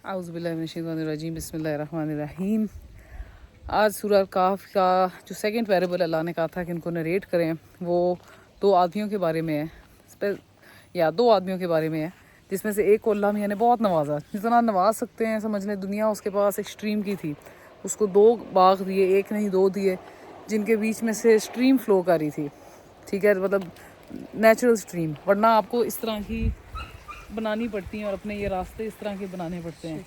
اعوذ باللہ من الشیطان الرجیم بسم اللہ الرحمن الرحیم. آج سورہ الکہف کا جو سیکنڈ پیرابل اللہ نے کہا تھا کہ ان کو نریٹ کریں وہ دو آدمیوں کے بارے میں ہے دو آدمیوں کے بارے میں ہے، جس میں سے ایک کو اللہ میاں نے بہت نوازا، جتنا نواز سکتے ہیں سمجھ لیں. دنیا اس کے پاس ایکسٹریم کی تھی، اس کو 2 باغ دیے، ایک نہیں 2 دیے، جن کے بیچ میں سے اسٹریم فلو کر رہی تھی. ٹھیک ہے، مطلب نیچرل اسٹریم، ورنہ آپ کو اس طرح کی بنانی پڑتی ہیں اور اپنے یہ راستے اس طرح کے بنانے پڑتے ہیں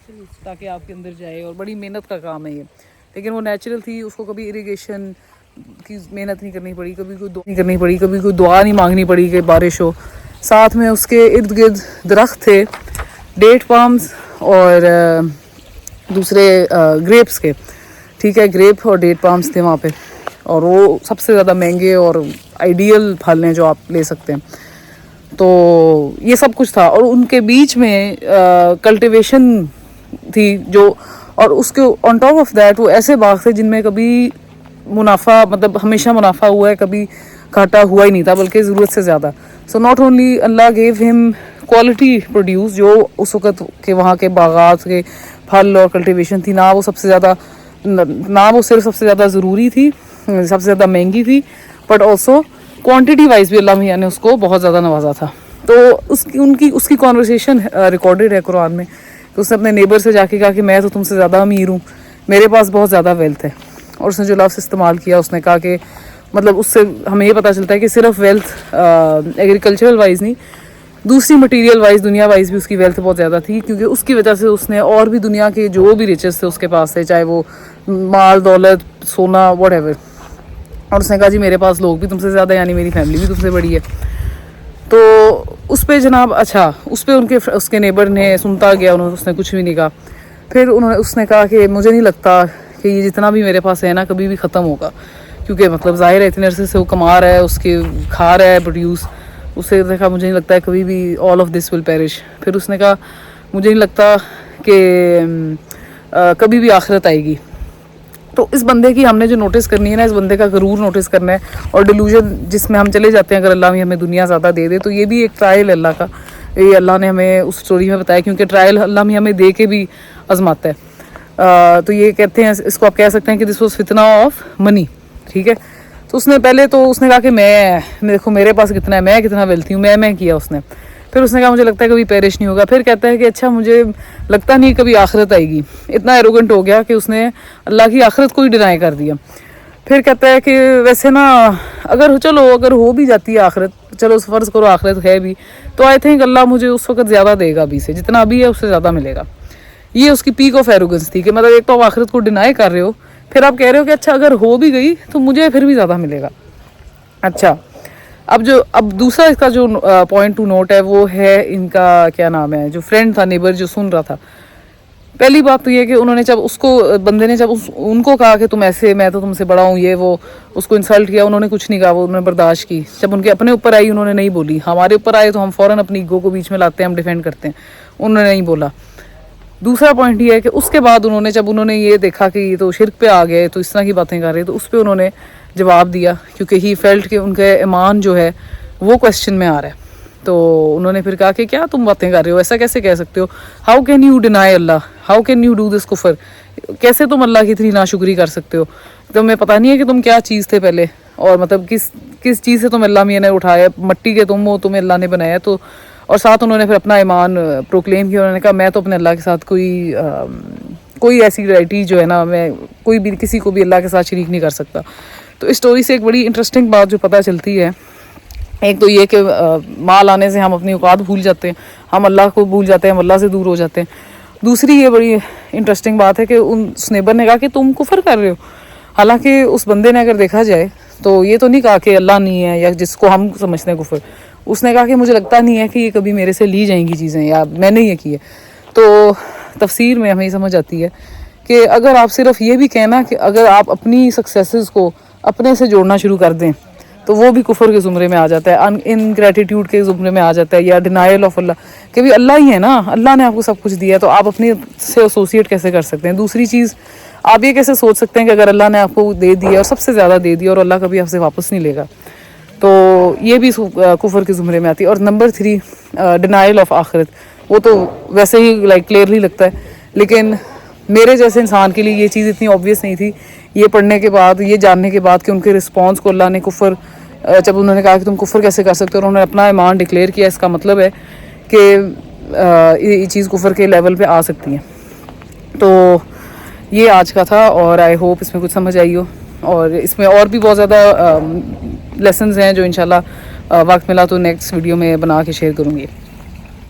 تاکہ آپ کے اندر جائے، اور بڑی محنت کا کام ہے یہ. لیکن وہ نیچرل تھی، اس کو کبھی اریگیشن کی محنت نہیں کرنی پڑی، کبھی کوئی دعا نہیں کرنی پڑی، کبھی کوئی دعا نہیں مانگنی پڑی کہ بارش ہو. ساتھ میں اس کے ارد گرد درخت تھے، ڈیٹ پامز اور دوسرے گریپس کے. ٹھیک ہے، گریپ اور ڈیٹ پامز تھے وہاں پہ، اور وہ سب سے زیادہ مہنگے اور آئیڈیل پھل ہیں جو آپ لے سکتے ہیں. تو یہ سب کچھ تھا، اور ان کے بیچ میں کلٹیویشن تھی جو، اور اس کے آن ٹاپ آف دیٹ وہ ایسے باغ تھے جن میں کبھی منافع، مطلب ہمیشہ منافع ہوا ہے، کبھی گھاٹا ہوا ہی نہیں تھا بلکہ ضرورت سے زیادہ. So not only Allah give ہم کوالٹی پروڈیوس، جو اس وقت کے وہاں کے باغات کے پھل اور کلٹیویشن تھی، نہ وہ سب سے زیادہ، نہ وہ صرف سب سے زیادہ ضروری تھی، سب سے زیادہ مہنگی تھی، بٹ آلسو کوانٹٹی وائز بھی اللہ میاں نے اس کو بہت زیادہ نوازا تھا. تو اس کی کانورسیشن ریکارڈڈ ہے قرآن میں، تو اس نے اپنے نیبر سے جا کے کہا کہ میں تو تم سے زیادہ امیر ہوں، میرے پاس بہت زیادہ ویلتھ ہے. اور اس نے جو لفظ استعمال کیا، اس نے کہا کہ مطلب اس سے ہمیں یہ پتہ چلتا ہے کہ صرف ویلتھ ایگریکلچرل وائز نہیں، دوسری مٹیریل وائز، دنیا وائز بھی اس کی ویلتھ بہت زیادہ تھی، کیونکہ اس کی وجہ سے اس نے اور بھی دنیا کے جو بھی ریچز تھے اس کے پاس تھے، چاہے وہ مال دولت، سونا، واٹ ایور. اور اس نے کہا جی میرے پاس لوگ بھی تم سے زیادہ، یعنی میری فیملی بھی تم سے بڑی ہے. تو اس پہ جناب، اچھا اس پہ اس کے نیبر نے سنتا گیا، اس نے کچھ بھی نہیں کہا. پھر اس نے کہا کہ مجھے نہیں لگتا کہ یہ جتنا بھی میرے پاس ہے نا کبھی بھی ختم ہوگا، کیونکہ مطلب ظاہر ہے اتنے عرصے سے وہ کما رہا ہے، اس کے کھا رہا ہے پروڈیوس. اس سے دیکھا مجھے نہیں لگتا ہے کبھی بھی all of this will perish. پھر اس نے کہا مجھے نہیں لگتا کہ کبھی بھی آخرت آئے گی. تو اس بندے کی ہم نے جو نوٹس کرنی ہے نا، اس بندے کا غرور نوٹس کرنا ہے، اور ڈیلوژن جس میں ہم چلے جاتے ہیں. اگر اللہ ہمیں دنیا زیادہ دے دے تو یہ بھی ایک ٹرائل ہے اللہ کا، یہ اللہ نے ہمیں اس سٹوری میں بتایا، کیونکہ ٹرائل اللہ ہمیں دے کے بھی آزماتا ہے. تو یہ کہتے ہیں، اس کو آپ کہہ سکتے ہیں کہ دس واز فتنہ آف منی. ٹھیک ہے، تو اس نے پہلے تو اس نے کہا کہ میں دیکھو میرے پاس کتنا ہے، میں کتنا ویلتھی ہوں، میں کیا اس نے. پھر اس نے کہا مجھے لگتا ہے کبھی پیرش نہیں ہوگا. پھر کہتا ہے کہ اچھا مجھے لگتا نہیں کبھی آخرت آئے گی. اتنا ایروگنٹ ہو گیا کہ اس نے اللہ کی آخرت کو ہی ڈینائی کر دیا. پھر کہتا ہے کہ ویسے نا اگر ہو بھی جاتی ہے آخرت، چلو فرض کرو آخرت ہے بھی، تو آئی تھنک اللہ مجھے اس وقت زیادہ دے گا ابھی سے، جتنا ابھی ہے اس سے زیادہ ملے گا. یہ اس کی پیک آف ایروگنس تھی کہ مطلب ایک تو آپ آخرت کو ڈینائی کر رہے ہو، پھر آپ کہہ رہے ہو کہ اچھا اگر ہو بھی گئی تو مجھے پھر بھی زیادہ ملے گا. اچھا اب دوسرا اس کا جو پوائنٹ ٹو نوٹ ہے وہ ہے ان کا کیا نام ہے، جو فرینڈ تھا، نیبر جو سن رہا تھا. پہلی بات تو یہ کہ انہوں نے جب بندے نے جب ان کو کہا کہ تم ایسے، میں تو تم سے بڑا ہوں، یہ وہ اس کو انسلٹ کیا، انہوں نے کچھ نہیں کہا، وہ انہوں نے برداشت کی. جب ان کے اپنے اوپر آئی انہوں نے نہیں بولی. ہمارے اوپر آئے تو ہم فوراً اپنی ایگو کو بیچ میں لاتے ہیں، ہم ڈیفینڈ کرتے ہیں. انہوں نے نہیں بولا. دوسرا پوائنٹ یہ ہے کہ اس کے بعد جب انہوں نے یہ دیکھا کہ یہ تو شرک پہ آ گئے، تو اس طرح کی باتیں کر رہے، تو اس پہ انہوں نے جواب دیا، کیونکہ ہی فیلٹ کہ ان کا ایمان جو ہے وہ کوسچن میں آ رہا ہے. تو انہوں نے پھر کہا کہ کیا تم باتیں کر رہے ہو، ایسا کیسے کہہ سکتے ہو، how can you deny Allah, how can you do this کفر، کیسے تم اللہ کی اتنی ناشکری کر سکتے ہو. تمہیں پتہ نہیں ہے کہ تم کیا چیز تھے پہلے، اور مطلب کس چیز سے تم اللہ میاں نے اٹھایا، مٹی کے تم ہو، تمہیں اللہ نے بنایا. تو اور ساتھ انہوں نے پھر اپنا ایمان پروکلیم کیا. انہوں نے کہا میں تو اپنے اللہ کے ساتھ کوئی ایسی ڈائٹی جو ہے نا، میں کوئی بھی کسی کو بھی اللہ کے ساتھ شریک نہیں کر سکتا. تو اس سٹوری سے ایک بڑی انٹرسٹنگ بات جو پتہ چلتی ہے، ایک تو یہ کہ مال آنے سے ہم اپنی اوقات بھول جاتے ہیں، ہم اللہ کو بھول جاتے ہیں، ہم اللہ سے دور ہو جاتے ہیں. دوسری یہ بڑی انٹرسٹنگ بات ہے کہ اس نیبر نے کہا کہ تم کفر کر رہے ہو. حالانکہ اس بندے نے اگر دیکھا جائے تو یہ تو نہیں کہا کہ اللہ نہیں ہے، یا جس کو ہم سمجھتے ہیں کفر. اس نے کہا کہ مجھے لگتا نہیں ہے کہ یہ کبھی میرے سے لی جائیں گی چیزیں، یا میں نے یہ کی ہے. تو تفسیر میں ہمیں یہ سمجھ آتی ہے کہ اگر آپ صرف یہ بھی کہنا کہ اگر آپ اپنی سکسیسز کو اپنے سے جوڑنا شروع کر دیں تو وہ بھی کفر کے زمرے میں آ جاتا ہے، انگریٹیٹیوڈ کے زمرے میں آ جاتا ہے، یا ڈینائل آف اللہ، کہ بھی اللہ ہی ہے نا، اللہ نے آپ کو سب کچھ دیا ہے، تو آپ اپنے سے ایسوسیٹ کیسے کر سکتے ہیں. دوسری چیز، آپ یہ کیسے سوچ سکتے ہیں کہ اگر اللہ نے آپ کو دے دیا اور سب سے زیادہ دے دیا اور اللہ کبھی آپ سے واپس نہیں لے گا، تو یہ بھی کفر کے زمرے میں آتی ہے. اور نمبر 3 ڈینائل آف آخرت، وہ تو ویسے ہی کلیئرلی لگتا ہے. لیکن میرے جیسے انسان کے لیے یہ چیز اتنی obvious نہیں تھی. یہ پڑھنے کے بعد, یہ جاننے کے بعد کہ ان کے رسپانس کو اللہ نے کفر, جب انہوں نے کہا کہ تم کفر کیسے کر سکتے ہو, اور انہوں نے اپنا ایمان ڈکلیئر کیا, اس کا مطلب ہے کہ یہ چیز کفر کے لیول پہ آ سکتی ہے. تو یہ آج کا تھا, اور آئی ہوپ اس میں کچھ سمجھ آئی ہو, اور اس میں اور بھی بہت زیادہ لیسنز ہیں جو انشاءاللہ وقت ملا تو نیکسٹ ویڈیو میں بنا کے شیئر کروں گی.